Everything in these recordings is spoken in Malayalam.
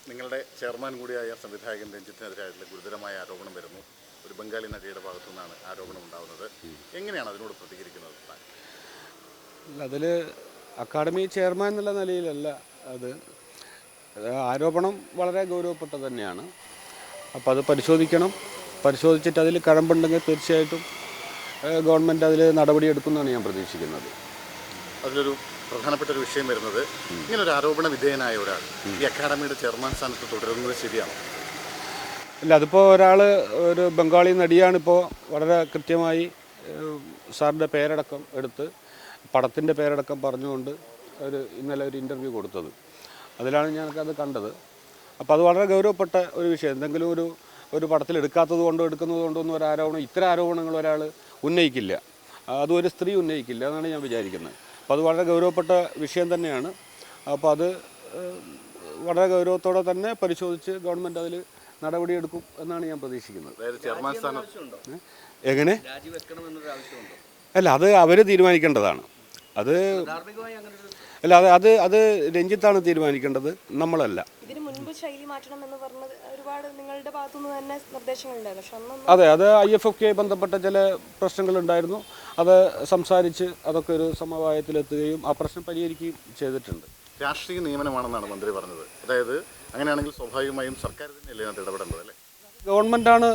നിങ്ങളുടെ ചെയർമാൻ കൂടിയായ സംവിധായകൻ രഞ്ജിത്തിനെതിരായിട്ടുള്ള ഗുരുതരമായ ആരോപണം വരുന്നു. ഒരു ബംഗാളി നടിയുടെ ഭാഗത്തു നിന്നാണ് ആരോപണം ഉണ്ടാകുന്നത്. എങ്ങനെയാണ് അതിനോട് പ്രതികരിക്കുന്നത്? അതിൽ അക്കാഡമി ചെയർമാൻ എന്നുള്ള നിലയിലല്ല അത്. ആരോപണം വളരെ ഗൗരവപ്പെട്ടത് തന്നെയാണ്. അപ്പോൾ അത് പരിശോധിക്കണം. പരിശോധിച്ചിട്ട് അതിൽ കഴമ്പുണ്ടെങ്കിൽ തീർച്ചയായിട്ടും ഗവൺമെൻറ് അതിൽ നടപടിയെടുക്കുമെന്നാണ് ഞാൻ പ്രതീക്ഷിക്കുന്നത്. അതിലൊരു പ്രധാനപ്പെട്ട ഒരു വിഷയം വരുന്നത്, ഇങ്ങനൊരു ആരോപണ വിധേയനായ ഒരാൾ ഈ അക്കാഡമിയുടെ ചെയർമാൻ സ്ഥാനത്ത് തുടരുന്നത് ശരിയാണ്? ഇല്ല, അതിപ്പോൾ ഒരാൾ ഒരു ബംഗാളി നടിയാണിപ്പോൾ വളരെ കൃത്യമായി സാറിൻ്റെ പേരടക്കം എടുത്ത് പടത്തിൻ്റെ പേരടക്കം പറഞ്ഞുകൊണ്ട് ഇന്നലെ ഒരു ഇൻ്റർവ്യൂ കൊടുത്തത്. അതിലാണ് ഞാനത് കണ്ടത്. അപ്പോൾ അത് വളരെ ഗൗരവപ്പെട്ട ഒരു വിഷയം. എന്തെങ്കിലും ഒരു പടത്തിൽ എടുക്കാത്തത് കൊണ്ടോ എടുക്കുന്നത് കൊണ്ടോ ഒന്നും ഒരു ആരോപണം, ഇത്തരം ആരോപണങ്ങൾ ഒരാൾ ഉന്നയിക്കില്ല. അതും ഒരു സ്ത്രീ ഉന്നയിക്കില്ല എന്നാണ് ഞാൻ വിചാരിക്കുന്നത്. അപ്പോൾ അത് വളരെ ഗൗരവപ്പെട്ട വിഷയം തന്നെയാണ്. അപ്പോൾ അത് വളരെ ഗൗരവത്തോടെ തന്നെ പരിശോധിച്ച് ഗവൺമെൻറ് അതിൽ നടപടിയെടുക്കും എന്നാണ് ഞാൻ പ്രതീക്ഷിക്കുന്നത്. എങ്ങനെ? അല്ല, അത് അവർ തീരുമാനിക്കേണ്ടതാണ്. അത് അല്ല, അത് രഞ്ജിത്താണ് തീരുമാനിക്കേണ്ടത്, നമ്മളല്ല. ഇതിന് മുൻപ് ശൈലി മാറ്റണം എന്ന് പറഞ്ഞത് ഒരുപാട് നിങ്ങളുടെ ഭാഗത്തുനിന്ന് തന്നെ നിർദ്ദേശങ്ങളുണ്ടായിരുന്നു. അതെ, അത് IFFK ബന്ധപ്പെട്ട ചില പ്രശ്നങ്ങളുണ്ടായിരുന്നു. അത് സംസാരിച്ച് അതൊക്കെ ഒരു സമവായത്തിലെത്തുകയും ആ പ്രശ്നം പരിഹരിക്കുകയും ചെയ്തിട്ടുണ്ട്. രാഷ്ട്രീയ നിയമനമാണെന്നാണ് മന്ത്രി പറഞ്ഞത്. അതായത് അങ്ങനെയാണെങ്കിൽ സ്വാഭാവികമായും സർക്കാർ തന്നെയല്ലേ അതിനകത്ത് ഇടപെടേണ്ടത് അല്ലേ? ഗവൺമെൻറ്റാണ്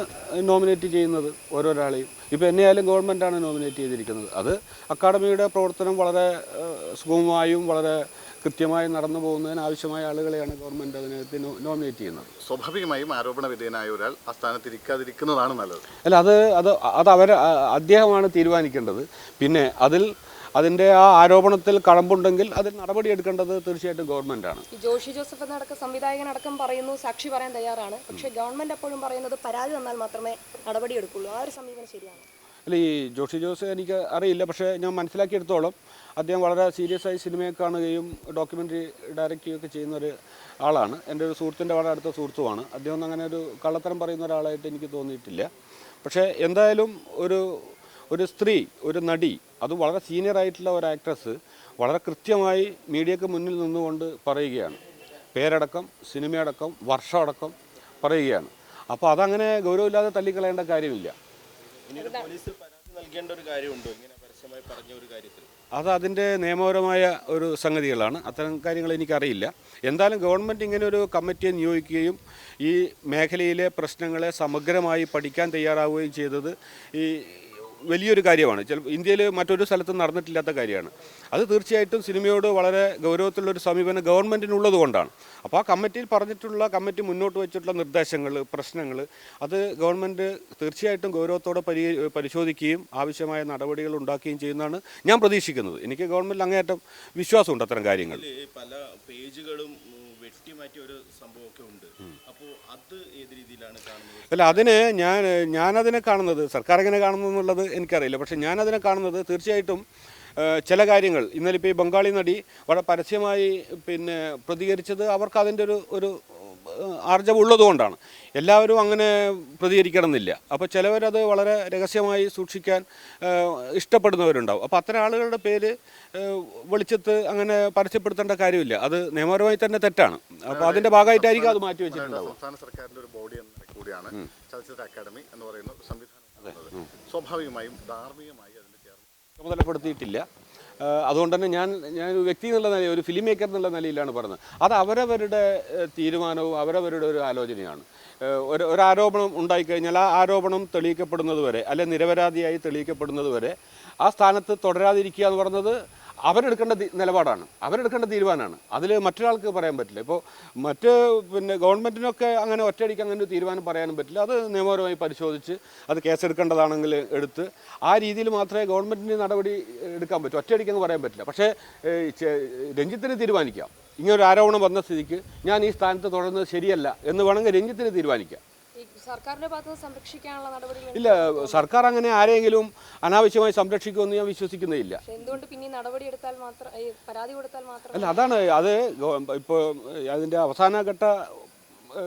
നോമിനേറ്റ് ചെയ്യുന്നത് ഓരോരാളെയും. ഇപ്പോൾ എന്നെയായാലും ഗവൺമെൻറ്റാണ് നോമിനേറ്റ് ചെയ്തിരിക്കുന്നത്. അത് അക്കാഡമിയുടെ പ്രവർത്തനം വളരെ സുഗമമായും വളരെ കൃത്യമായി നടന്നു പോകുന്നതിന് ആവശ്യമായ ആളുകളെയാണ് ഗവൺമെൻറ് അതിനകത്ത് നോമിനേറ്റ് ചെയ്യുന്നത്. സ്വാഭാവികമായും ആരോപണ വിധേയനായ ഒരാൾ ആ സ്ഥാനത്ത് ഇരിക്കാതിരിക്കുന്നതാണ് നല്ലത്. അല്ല, അത് അദ്ദേഹമാണ് തീരുമാനിക്കേണ്ടത്. പിന്നെ അതിൻ്റെ ആ ആരോപണത്തിൽ കഴമ്പുണ്ടെങ്കിൽ അതിൽ നടപടിയെടുക്കേണ്ടത് തീർച്ചയായിട്ടും ഗവൺമെൻറ്റാണ്. ജോഷി ജോസഫ് എന്നടക്കം സംവിധായകനടക്കം പറയുന്നു സാക്ഷി പറയാൻ തയ്യാറാണ്. പക്ഷേ ഗവൺമെൻറ് എപ്പോഴും പറയുന്നത് പരാതി തന്നാൽ മാത്രമേ നടപടിയെടുക്കുള്ളൂ. ആ ഒരു സമീപനം ശരിയാണ്? അല്ല, ഈ ജോഷി ജോസ് എനിക്ക് അറിയില്ല. പക്ഷേ ഞാൻ മനസ്സിലാക്കിയെടുത്തോളം അദ്ദേഹം വളരെ സീരിയസ് ആയി സിനിമയെ കാണുകയും ഡോക്യുമെൻ്ററി ഡയറക്റ്റ് ചെയ്യുകയൊക്കെ ചെയ്യുന്ന ഒരു ആളാണ്. എൻ്റെ ഒരു സുഹൃത്തിൻ്റെ വളരെ അടുത്ത സുഹൃത്തുമാണ്. അദ്ദേഹം ഒന്നും അങ്ങനെ ഒരു കള്ളത്തരം പറയുന്ന ഒരാളായിട്ട് എനിക്ക് തോന്നിയിട്ടില്ല. പക്ഷേ എന്തായാലും ഒരു സ്ത്രീ, ഒരു നടി, അത് വളരെ സീനിയർ ആയിട്ടുള്ള ഒരു ആക്ട്രസ് വളരെ കൃത്യമായി മീഡിയയ്ക്ക് മുന്നിൽ നിന്നുകൊണ്ട് പറയുകയാണ്. പേരടക്കം, സിനിമയടക്കം, വർഷമടക്കം പറയുകയാണ്. അപ്പോൾ അതങ്ങനെ ഗൗരവമില്ലാതെ തള്ളിക്കളയേണ്ട കാര്യമില്ല. അത് അതിൻ്റെ നിയമപരമായ ഒരു സംഗതികളാണ്. അത്തരം കാര്യങ്ങൾ എനിക്കറിയില്ല. എന്തായാലും ഗവൺമെൻറ് ഇങ്ങനെ ഒരു കമ്മിറ്റിയെ നിയോഗിക്കുകയും ഈ മേഖലയിലെ പ്രശ്നങ്ങളെ സമഗ്രമായി പഠിക്കാൻ തയ്യാറാവുകയും ചെയ്തത് ഈ വലിയൊരു കാര്യമാണ്. ഇന്ത്യയിൽ മറ്റൊരു സ്ഥലത്തും നടന്നിട്ടില്ലാത്ത കാര്യമാണ്. അത് തീർച്ചയായിട്ടും സിനിമയോട് വളരെ ഗൗരവത്തിലുള്ളൊരു സമീപനം ഗവൺമെൻറ്റിനുള്ളത് കൊണ്ടാണ്. അപ്പോൾ ആ കമ്മിറ്റിയിൽ പറഞ്ഞിട്ടുള്ള, കമ്മിറ്റി മുന്നോട്ട് വെച്ചിട്ടുള്ള നിർദ്ദേശങ്ങൾ, പ്രശ്നങ്ങൾ അത് ഗവൺമെൻറ് തീർച്ചയായിട്ടും ഗൗരവത്തോടെ പരിശോധിക്കുകയും ആവശ്യമായ നടപടികൾ ഉണ്ടാക്കുകയും ചെയ്യുന്നതാണ് ഞാൻ പ്രതീക്ഷിക്കുന്നത്. എനിക്ക് ഗവൺമെൻറ്റിൽ അങ്ങേയറ്റം വിശ്വാസമുണ്ട് അത്തരം കാര്യങ്ങൾ. പല പേജുകളും വെട്ടിമാറ്റിയ ഒരു സംഭവമൊക്കെ ഉണ്ട്. അപ്പോൾ അത് ഏത് രീതിയിലാണ് കാണുന്നത്? അല്ല, അതിന് ഞാനതിനെ കാണുന്നത്, സർക്കാർ എങ്ങനെ കാണുന്നു എന്നുള്ളത് എനിക്കറിയില്ല. പക്ഷേ ഞാനതിനെ കാണുന്നത് തീർച്ചയായിട്ടും ചില കാര്യങ്ങൾ, ഇന്നലെ ഇപ്പോൾ ഈ ബംഗാളി നടി വളരെ പരസ്യമായി പ്രതികരിച്ചത് അവർക്ക് അതിൻ്റെ ഒരു ആർജവം ഉള്ളതുകൊണ്ടാണ്. എല്ലാവരും അങ്ങനെ പ്രതികരിക്കണമെന്നില്ല. അപ്പോൾ ചിലവരത് വളരെ രഹസ്യമായി സൂക്ഷിക്കാൻ ഇഷ്ടപ്പെടുന്നവരുണ്ടാവും. അപ്പോൾ അത്തരം ആളുകളുടെ പേര് വെളിച്ചത്ത് അങ്ങനെ പരസ്യപ്പെടുത്തേണ്ട കാര്യമില്ല. അത് നിയമപരമായി തന്നെ തെറ്റാണ്. അപ്പോൾ അതിൻ്റെ ഭാഗമായിട്ടായിരിക്കും അത് മാറ്റി വെച്ചിട്ടുണ്ടാവും. സംസ്ഥാന സർക്കാരിൻ്റെ ഒരു ബോഡി എന്ന കൂടിയാണ് ചലച്ചിത്ര അക്കാദമി എന്ന് പറയുന്ന ഒരു സംവിധാനം. സ്വാഭാവികമായും ധാർമ്മികമായി അതിൻ്റെ ചുമതലപ്പെടുത്തിയിട്ടില്ല. അതുകൊണ്ട് തന്നെ ഞാൻ ഒരു വ്യക്തി എന്നുള്ള നിലയിൽ, ഒരു ഫിലിം മേക്കർ എന്നുള്ള നിലയിലാണ് പറഞ്ഞത്. അത് അവരവരുടെ തീരുമാനവും അവരവരുടെ ഒരു ആലോചനയാണ്. ഒരു ആരോപണം ഉണ്ടായിക്കഴിഞ്ഞാൽ ആ ആരോപണം തെളിയിക്കപ്പെടുന്നത് വരെ, അല്ലെ നിരപരാധിയായി തെളിയിക്കപ്പെടുന്നത് വരെ ആ സ്ഥാനത്ത് തുടരാതിരിക്കുക എന്ന് പറഞ്ഞത് അവരെടുക്കേണ്ട നിലപാടാണ്, അവരെടുക്കേണ്ട തീരുമാനമാണ്. അതിൽ മറ്റൊരാൾക്ക് പറയാൻ പറ്റില്ല. ഇപ്പോൾ ഗവൺമെൻറ്റിനൊക്കെ അങ്ങനെ ഒറ്റയടിക്ക് അങ്ങനെ ഒരു തീരുമാനം പറയാനും പറ്റില്ല. അത് നിയമപരമായി പരിശോധിച്ച് അത് കേസെടുക്കേണ്ടതാണെങ്കിൽ എടുത്ത് ആ രീതിയിൽ മാത്രമേ ഗവൺമെൻറ്റിന് നടപടി എടുക്കാൻ പറ്റൂ. ഒറ്റയടിക്ക് അങ്ങ് പറയാൻ പറ്റില്ല. പക്ഷേ രഞ്ജിത്തിന് തീരുമാനിക്കാം, ഇങ്ങനൊരു ആരോപണം വന്ന സ്ഥിതിക്ക് ഞാൻ ഈ സ്ഥാനത്ത് തുടരുന്നത് ശരിയല്ല എന്ന് വേണമെങ്കിൽ രഞ്ജിത്തിന് തീരുമാനിക്കാം. സർക്കാരിന്റെ ഭാഗത്ത് സംരക്ഷിക്കാനുള്ള നടപടികൾ ഇല്ല, സർക്കാർ അങ്ങനെ ആരെങ്കിലും അനാവശ്യമായി സംരക്ഷിക്കുമെന്ന് ഞാൻ വിശ്വസിക്കുന്നില്ല. എന്തുകൊണ്ട് പിന്നെ നടപടി എടുത്താൽ മാത്രം, പരാതി കൊടുത്താൽ മാത്രം? അല്ല, അതാണ് അത്. ഇപ്പോൾ അതിൻ്റെ അവസാനഘട്ട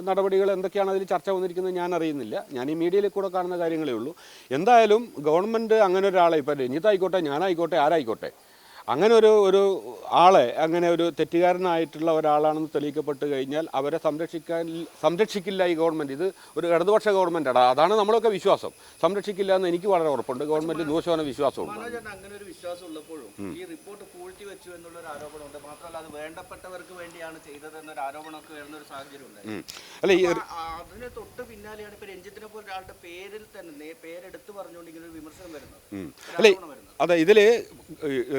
നടപടികൾ എന്തൊക്കെയാണ് അതിൽ ചർച്ച വന്നിരിക്കുന്നത് ഞാൻ അറിയുന്നില്ല. ഞാൻ ഈ മീഡിയയിൽ കൂടെ കാണുന്ന കാര്യങ്ങളേ ഉള്ളൂ. എന്തായാലും ഗവൺമെൻറ് അങ്ങനെ ഒരാളെ, ഇപ്പോൾ രഞ്ജിത്തായിക്കോട്ടെ, ഞാനായിക്കോട്ടെ, ആരായിക്കോട്ടെ, അങ്ങനെ ഒരു ആളെ അങ്ങനെ ഒരു തെറ്റുകാരനായിട്ടുള്ള ഒരാളാണെന്ന് തെളിയിക്കപ്പെട്ട് കഴിഞ്ഞാൽ അവരെ സംരക്ഷിക്കില്ല ഈ ഗവൺമെൻറ്. ഇത് ഒരു ഇടതുപക്ഷ ഗവൺമെൻറ്റാണ്, അതാണ് നമ്മളൊക്കെ വിശ്വാസം. സംരക്ഷിക്കില്ല എന്ന് എനിക്ക് വളരെ ഉറപ്പുണ്ട്. ഗവൺമെൻറ് 100% വിശ്വാസമുണ്ട്. അങ്ങനെ ഒരു വിശ്വാസം ഉള്ളപ്പോഴും ഈ റിപ്പോർട്ട് പൂഴ്ത്തി വെച്ചു എന്നുള്ളൊരു ആരോപണമുണ്ട്. മാത്രമല്ല അത് വേണ്ടപ്പെട്ടവർക്ക് വേണ്ടിയാണ് ചെയ്തതെന്നൊരു ആരോപണമൊക്കെ വരുന്ന ഒരു സാഹചര്യം ഉണ്ട്. അല്ല, ഈ അതിന് തൊട്ട് പിന്നാലെയാണ് ഇപ്പൊ രഞ്ജിത്തിനെ പോലെ ഒരാളുടെ പേരിൽ തന്നെ പേരെടുത്ത് പറഞ്ഞുകൊണ്ട് ഇങ്ങനെ ഒരു വിമർശനം വരുന്നത്. അല്ലേ, അതെ, ഇതിൽ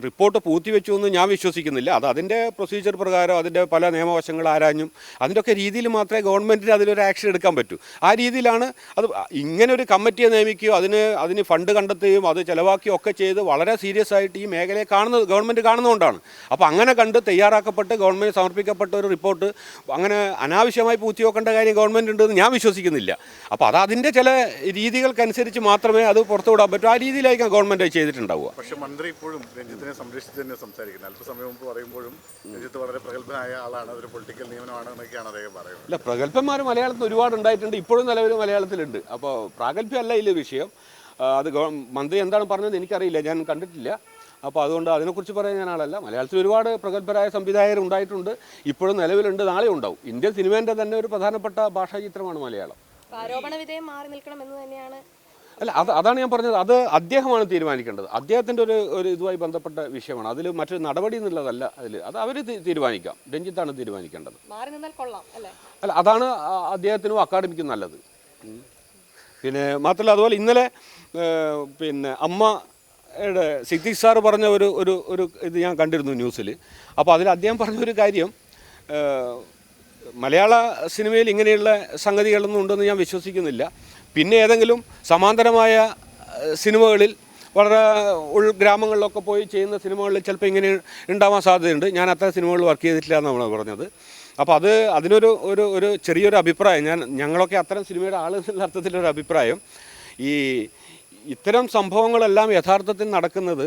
റിപ്പോർട്ട് പൂഴ്ത്തിവെച്ചു എന്ന് ഞാൻ വിശ്വസിക്കുന്നില്ല. അത് അതിൻ്റെ പ്രൊസീജിയർ പ്രകാരം അതിൻ്റെ പല നിയമവശങ്ങൾ ആരാഞ്ഞും അതിൻ്റെയൊക്കെ രീതിയിൽ മാത്രമേ ഗവൺമെൻറ്റിന് അതിലൊരു ആക്ഷൻ എടുക്കാൻ പറ്റൂ. ആ രീതിയിലാണ് അത്. ഇങ്ങനെ ഒരു കമ്മിറ്റിയെ നിയമിക്കുകയോ അതിന് ഫണ്ട് കണ്ടെത്തുകയും അത് ചിലവാക്കുകയോ ഒക്കെ ചെയ്ത് വളരെ സീരിയസ് ആയിട്ട് ഈ മേഖലയെ ഗവൺമെൻറ് കാണുന്നതുകൊണ്ടാണ്. അപ്പോൾ അങ്ങനെ കണ്ട് തയ്യാറാക്കപ്പെട്ട് ഗവൺമെൻറ് സമർപ്പിക്കപ്പെട്ട ഒരു റിപ്പോർട്ട് അങ്ങനെ അനാവശ്യമായി പൂഴ്ത്തി വെക്കേണ്ട കാര്യം ഗവൺമെൻറ് ഉണ്ടെന്ന് ഞാൻ വിശ്വസിക്കുന്നില്ല. അപ്പോൾ അത് അതിൻ്റെ ചില രീതികൾക്കനുസരിച്ച് മാത്രമേ അത് പുറത്തുവിടാൻ പറ്റൂ. ആ രീതിയിലായിരിക്കും ഗവൺമെൻറ് ചെയ്തിട്ടുണ്ടാവുക. പക്ഷേ മന്ത്രി ഇപ്പോഴും രഞ്ജിത്തിനെ സംരക്ഷിച്ച് തന്നെ സംസാരിക്കുന്നത്. അല്പസമയം മുമ്പ് പറയുമ്പോഴും രഞ്ജിത്ത് വളരെ പ്രഗത്ഭനായ ആളാണ്, അതൊരു പൊളിറ്റിക്കൽ നിയമനമാണ് എന്നൊക്കെയാണ് അദ്ദേഹം പറയുന്നത്. അല്ല, പ്രഗത്ഭന്മാർ മലയാളത്തിൽ ഒരുപാട് ഉണ്ടായിട്ടുണ്ട്, ഇപ്പോഴും നിലവിൽ മലയാളത്തിലുണ്ട്. അപ്പോൾ പ്രാഗൽഭ്യമല്ല ഇതിൽ വിഷയം. അത് മന്ത്രി എന്താണ് പറഞ്ഞത് എനിക്കറിയില്ല, ഞാൻ കണ്ടിട്ടില്ല. അപ്പോൾ അതുകൊണ്ട് അതിനെക്കുറിച്ച് പറയാൻ ഞാൻ ആളല്ല. മലയാളത്തിൽ ഒരുപാട് പ്രഗത്ഭരായ സംവിധായകർ ഉണ്ടായിട്ടുണ്ട്, ഇപ്പോഴും നിലവിലുണ്ട്, നാളെ ഉണ്ടാവും. ഇന്ത്യൻ സിനിമേൻ്റെ തന്നെ ഒരു പ്രധാനപ്പെട്ട ഭാഷാചിത്രമാണ് മലയാളം. ആരോപണ വിധേയം മാറി നിൽക്കണം എന്ന് തന്നെയാണ്. അല്ല, അതാണ് ഞാൻ പറഞ്ഞത്. അത് അദ്ദേഹമാണ് തീരുമാനിക്കേണ്ടത്. അദ്ദേഹത്തിൻ്റെ ഒരു ഇതുമായി ബന്ധപ്പെട്ട വിഷയമാണ്. അതിൽ മറ്റൊരു നടപടി എന്നുള്ളതല്ല. അത് അവർ തീരുമാനിക്കാം. രഞ്ജിത്താണ് തീരുമാനിക്കേണ്ടത്. മാറി നിന്നാൽ കൊള്ളാം അല്ലേ? അല്ല, അതാണ് അദ്ദേഹത്തിനും അക്കാഡമിക്കും നല്ലത്. പിന്നെ മാത്രമല്ല, അതുപോലെ ഇന്നലെ പിന്നെ അമ്മയുടെ സിദ്ദീഖ് സാറ് പറഞ്ഞ ഒരു ഇത് ഞാൻ കണ്ടിരുന്നു ന്യൂസിൽ. അപ്പോൾ അതിൽ അദ്ദേഹം പറഞ്ഞൊരു കാര്യം, മലയാള സിനിമയിൽ ഇങ്ങനെയുള്ള സംഗതികളൊന്നും ഉണ്ടെന്ന് ഞാൻ വിശ്വസിക്കുന്നില്ല. പിന്നെ ഏതെങ്കിലും സമാന്തരമായ സിനിമകളിൽ വളരെ ഉൾഗ്രാമങ്ങളിലൊക്കെ പോയി ചെയ്യുന്ന സിനിമകളിൽ ചിലപ്പോൾ ഇങ്ങനെ ഉണ്ടാവാൻ സാധ്യതയുണ്ട്. ഞാൻ അത്ര സിനിമകളിൽ വർക്ക് ചെയ്തിട്ടില്ല എന്നാണ് പറഞ്ഞത്. അപ്പോൾ അതിനൊരു ചെറിയൊരു അഭിപ്രായം, ഞങ്ങളൊക്കെ അത്തരം സിനിമയുടെ ആൾ എന്നുള്ള അർത്ഥത്തിലൊരു അഭിപ്രായം, ഇത്തരം സംഭവങ്ങളെല്ലാം യഥാർത്ഥത്തിൽ നടക്കുന്നത്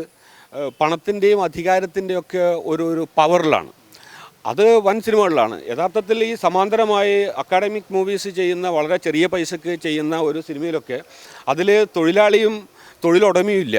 പണത്തിൻ്റെയും അധികാരത്തിൻ്റെയൊക്കെ ഒരു പവറിലാണ്. അത് വൻ സിനിമകളിലാണ്. യഥാർത്ഥത്തിൽ ഈ സമാന്തരമായി അക്കാഡമിക് മൂവീസ് ചെയ്യുന്ന വളരെ ചെറിയ പൈസക്ക് ചെയ്യുന്ന ഒരു സിനിമയിലൊക്കെ അതിൽ തൊഴിലാളിയും തൊഴിലുടമയും ഇല്ല.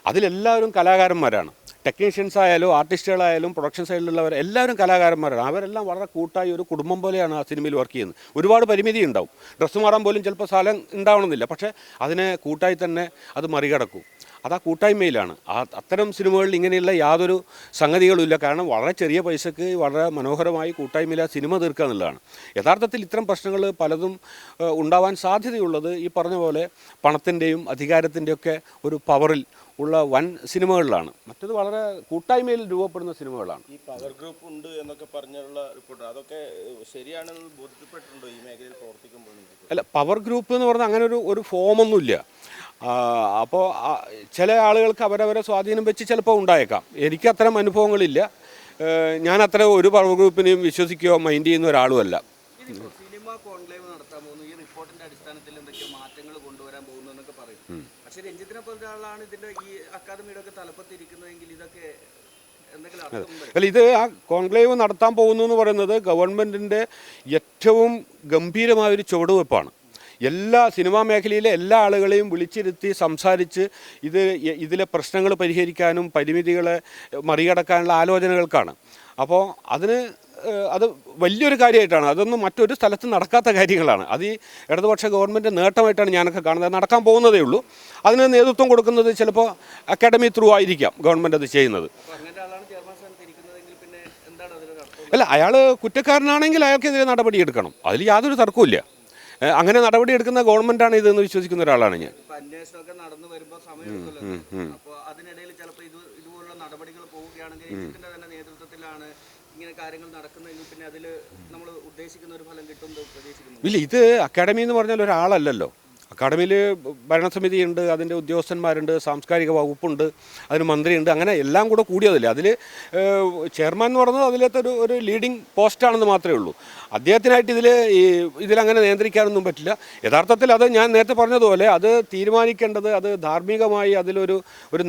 അതിലെല്ലാവരും കലാകാരന്മാരാണ്. ടെക്നീഷ്യൻസ് ആയാലും ആർട്ടിസ്റ്റുകളായാലും പ്രൊഡക്ഷൻ സൈഡിലുള്ളവർ എല്ലാവരും കലാകാരന്മാരാണ്. അവരെല്ലാം വളരെ കൂട്ടായി ഒരു കുടുംബം പോലെയാണ് ആ സിനിമയിൽ വർക്ക് ചെയ്യുന്നത്. ഒരുപാട് പരിമിതി ഉണ്ടാവും, ഡ്രസ്സ് മാറാൻ പോലും ചിലപ്പോൾ സ്ഥലം ഉണ്ടാവണമെന്നില്ല, പക്ഷേ അതിനെ കൂട്ടായി തന്നെ അത് മറികടക്കും. അത് ആ കൂട്ടായ്മയിലാണ്. അത്തരം സിനിമകളിൽ ഇങ്ങനെയുള്ള യാതൊരു സംഗതികളുമില്ല. കാരണം വളരെ ചെറിയ പൈസക്ക് വളരെ മനോഹരമായി കൂട്ടായ്മയിൽ ആ സിനിമ തീർക്കുക എന്നുള്ളതാണ്. യഥാർത്ഥത്തിൽ ഇത്തരം പ്രശ്നങ്ങൾ പലതും ഉണ്ടാവാൻ സാധ്യതയുള്ളത് ഈ പറഞ്ഞ പോലെ പണത്തിൻ്റെയും അധികാരത്തിൻ്റെയൊക്കെ ഒരു പവറിൽ ഉള്ള വൻ സിനിമകളിലാണ്. മറ്റത് വളരെ കൂട്ടായ്മയിൽ രൂപപ്പെടുന്ന സിനിമകളാണ്. ഈ പവർ ഗ്രൂപ്പ് ഉണ്ട് എന്നൊക്കെ പറഞ്ഞുള്ള റിപ്പോർട്ട് അതൊക്കെ ശരിയാണെന്ന് ബോധ്യപ്പെട്ടിട്ടുണ്ടോ ഈ മേഖലയിൽ പ്രവർത്തിക്കുമ്പോൾ? അല്ല, പവർ ഗ്രൂപ്പ് എന്ന് പറഞ്ഞാൽ അങ്ങനെ ഒരു ഫോമൊന്നുമില്ല. അപ്പോൾ ചില ആളുകൾക്ക് അവരവരെ സ്വാധീനം വെച്ച് ചിലപ്പോൾ ഉണ്ടായേക്കാം. എനിക്ക് അത്തരം അനുഭവങ്ങളില്ല. ഞാൻ അത്ര ഒരു പവർ ഗ്രൂപ്പിനെയും വിശ്വസിക്കുകയോ മൈൻഡ് ചെയ്യുന്ന ഒരാളുമല്ല. സിനിമ കോൺക്ലേവ് നടത്താൻ പോകുന്നു, ഈ റിപ്പോർട്ടിന്റെ അടിസ്ഥാനത്തിൽ എന്തൊക്കെയോ മാറ്റങ്ങൾ കൊണ്ടുവരാൻ പോകുന്നു എന്നൊക്കെ പറയും. പക്ഷേ രഞ്ജിത്തിനെ പോലത്തെ ആളാണ് ഇതിന്റെ ഈ അക്കാദമിയുടെ ഒക്കെ തലപ്പത്തിരിക്കുന്നതെങ്കിൽ ഇതൊക്കെ അല്ല, ഇത് ആ കോൺക്ലേവ് നടത്താൻ പോകുന്നു എന്ന് പറയുന്നത് ഗവൺമെൻറ്റിൻ്റെ ഏറ്റവും ഗംഭീരമായൊരു ചുവടുവെപ്പാണ്. എല്ലാ സിനിമാ മേഖലയിലെ എല്ലാ ആളുകളെയും വിളിച്ചിരുത്തി സംസാരിച്ച് ഇതിലെ പ്രശ്നങ്ങൾ പരിഹരിക്കാനും പരിമിതികളെ മറികടക്കാനുള്ള ആലോചനകൾക്കാണ്. അപ്പോൾ അത് വലിയൊരു കാര്യമായിട്ടാണ്. അതൊന്നും മറ്റൊരു സ്ഥലത്ത് നടക്കാത്ത കാര്യങ്ങളാണ്. അത് ഈ ഇടതുപക്ഷ ഗവൺമെൻറ് നേട്ടമായിട്ടാണ് ഞാനൊക്കെ കാണുന്നത്. നടക്കാൻ പോകുന്നതേ ഉള്ളൂ. അതിന് നേതൃത്വം കൊടുക്കുന്നത് ചിലപ്പോൾ അക്കാഡമി ത്രൂ ആയിരിക്കാം ഗവൺമെൻറ് അത് ചെയ്യുന്നത്. അല്ല, അയാൾ കുറ്റക്കാരനാണെങ്കിൽ അയാൾക്കെതിരെ നടപടിയെടുക്കണം, അതിൽ യാതൊരു തർക്കവുമില്ല. അങ്ങനെ നടപടിയെടുക്കുന്ന ഗവൺമെൻറ്റാണ് ഇതെന്ന് വിശ്വസിക്കുന്ന ഒരാളാണ് ഞാൻ. അന്വേഷണമൊക്കെ നടന്നു വരുമ്പോൾ സമയം, അപ്പോൾ അതിനിടയിൽ ചിലപ്പോൾ ഇതുപോലുള്ള നടപടികൾ പോവുകയാണെങ്കിൽ ഇതിന്റെ തന്നെ നേതൃത്വത്തിലാണ് ഇങ്ങനെ കാര്യങ്ങൾ നടക്കുന്നതെങ്കിൽ പിന്നെ അതിൽ നമ്മൾ ഉദ്ദേശിക്കുന്ന ഒരു ഫലം കിട്ടുമെന്ന് പ്രതീക്ഷിക്കുന്നു. ഇല്ല, ഇത് അക്കാഡമി എന്ന് പറഞ്ഞാൽ ഒരാളല്ലല്ലോ. അക്കാഡമിയിൽ ഭരണസമിതിയുണ്ട്, അതിൻ്റെ ഉദ്യോഗസ്ഥന്മാരുണ്ട്, സാംസ്കാരിക വകുപ്പുണ്ട്, അതിന് മന്ത്രിയുണ്ട്, അങ്ങനെ എല്ലാം കൂടെ കൂടിയതല്ലേ. അതിൽ ചെയർമാൻ എന്ന് പറയുന്നത് അതിലത്തെ ഒരു ലീഡിങ് പോസ്റ്റാണെന്ന് മാത്രമേ ഉള്ളൂ. അദ്ദേഹത്തിനായിട്ട് ഇതിലങ്ങനെ നിയന്ത്രിക്കാനൊന്നും പറ്റില്ല. യഥാർത്ഥത്തിൽ അത് ഞാൻ നേരത്തെ പറഞ്ഞതുപോലെ അത് തീരുമാനിക്കേണ്ടത്, അത് ധാർമ്മികമായി അതിലൊരു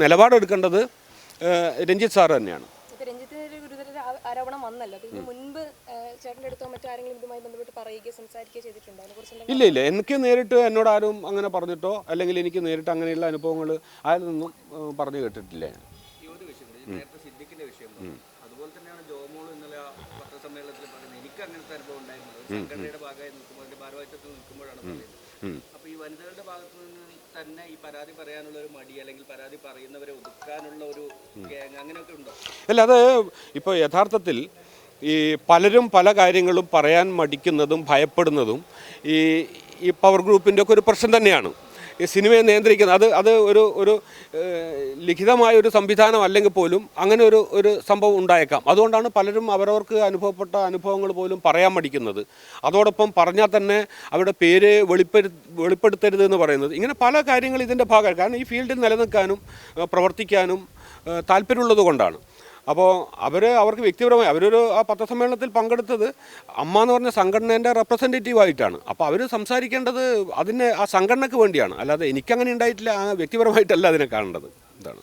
നിലപാടെടുക്കേണ്ടത് രഞ്ജിത്ത് സാർ തന്നെയാണ്. ആരോപണം വന്നല്ലോ, ഇതിന് മുൻപ് ചേട്ടൻ്റെ അടുത്തോ മറ്റാരെങ്കിലും ഇതുമായി ബന്ധപ്പെട്ട് പറയുകയോ സംസാരിക്കുകയോ ചെയ്തിട്ടുണ്ടോ? ഇല്ല, എനിക്ക് നേരിട്ട് എന്നോട് ആരും അങ്ങനെ പറഞ്ഞിട്ടോ അല്ലെങ്കിൽ എനിക്ക് നേരിട്ട് അങ്ങനെയുള്ള അനുഭവങ്ങൾ ആരിൽ നിന്നും പറഞ്ഞു കേട്ടിട്ടില്ല. നേരത്തെ അതുപോലെ തന്നെയാണ് ജോമോൾ ഇന്നലെ ആ പത്രസമ്മേളനത്തിൽ പറയുന്നത്. എനിക്ക് അങ്ങനത്തെ അനുഭവം ഉണ്ടായിരുന്നു. സംഘടനയുടെ ഭാഗമായി നിൽക്കുമ്പോൾ അതിന്റെ ഭാരവാഹിത്വത്തിൽ നിൽക്കുമ്പോഴാണ് പറയുന്നത്. അപ്പോൾ ഈ വനിതകളുടെ ഭാഗത്തു നിന്ന് തന്നെ ഈ പരാതി പറയാനുള്ള ഒരു മടി, അല്ലെങ്കിൽ പരാതി പറയുന്നവരെ ഒതുക്കാനുള്ള ഒരു ഗ്യാങ് അങ്ങനെയൊക്കെ ഉണ്ടോ? അല്ല, അത് ഇപ്പോൾ യഥാർത്ഥത്തിൽ ഈ പലരും പല കാര്യങ്ങളും പറയാൻ മടിക്കുന്നതും ഭയപ്പെടുന്നതും ഈ പവർ ഗ്രൂപ്പിൻ്റെ ഒക്കെ ഒരു പ്രശ്നം തന്നെയാണ്. ഈ സിനിമയെ നിയന്ത്രിക്കുന്നത് അത് ഒരു ലിഖിതമായൊരു സംവിധാനം അല്ലെങ്കിൽ പോലും അങ്ങനെ ഒരു സംഭവം ഉണ്ടായേക്കാം. അതുകൊണ്ടാണ് പലരും അവരവർക്ക് അനുഭവപ്പെട്ട അനുഭവങ്ങൾ പോലും പറയാൻ മടിക്കുന്നത്. അതോടൊപ്പം പറഞ്ഞാൽ തന്നെ അവരുടെ പേര് വെളിപ്പെടുത്തരുത് എന്ന് പറയുന്നത്. ഇങ്ങനെ പല കാര്യങ്ങൾ ഇതിൻ്റെ ഭാഗമാണ്. കാരണം ഈ ഫീൽഡിൽ നിലനിൽക്കാനും പ്രവർത്തിക്കാനും താല്പര്യമുള്ളത് കൊണ്ടാണ്. അപ്പോൾ അവർക്ക് വ്യക്തിപരമായി ആ പത്രസമ്മേളനത്തിൽ പങ്കെടുത്തത് അമ്മ എന്ന് പറഞ്ഞ സംഘടനേൻ്റെ റെപ്രസെൻറ്റേറ്റീവായിട്ടാണ്. അപ്പോൾ അവർ സംസാരിക്കേണ്ടത് ആ സംഘടനയ്ക്ക് വേണ്ടിയാണ്. അല്ലാതെ എനിക്കങ്ങനെ ഉണ്ടായിട്ടില്ല, വ്യക്തിപരമായിട്ടല്ല അതിനെ കാണേണ്ടത്. ഇതാണ്.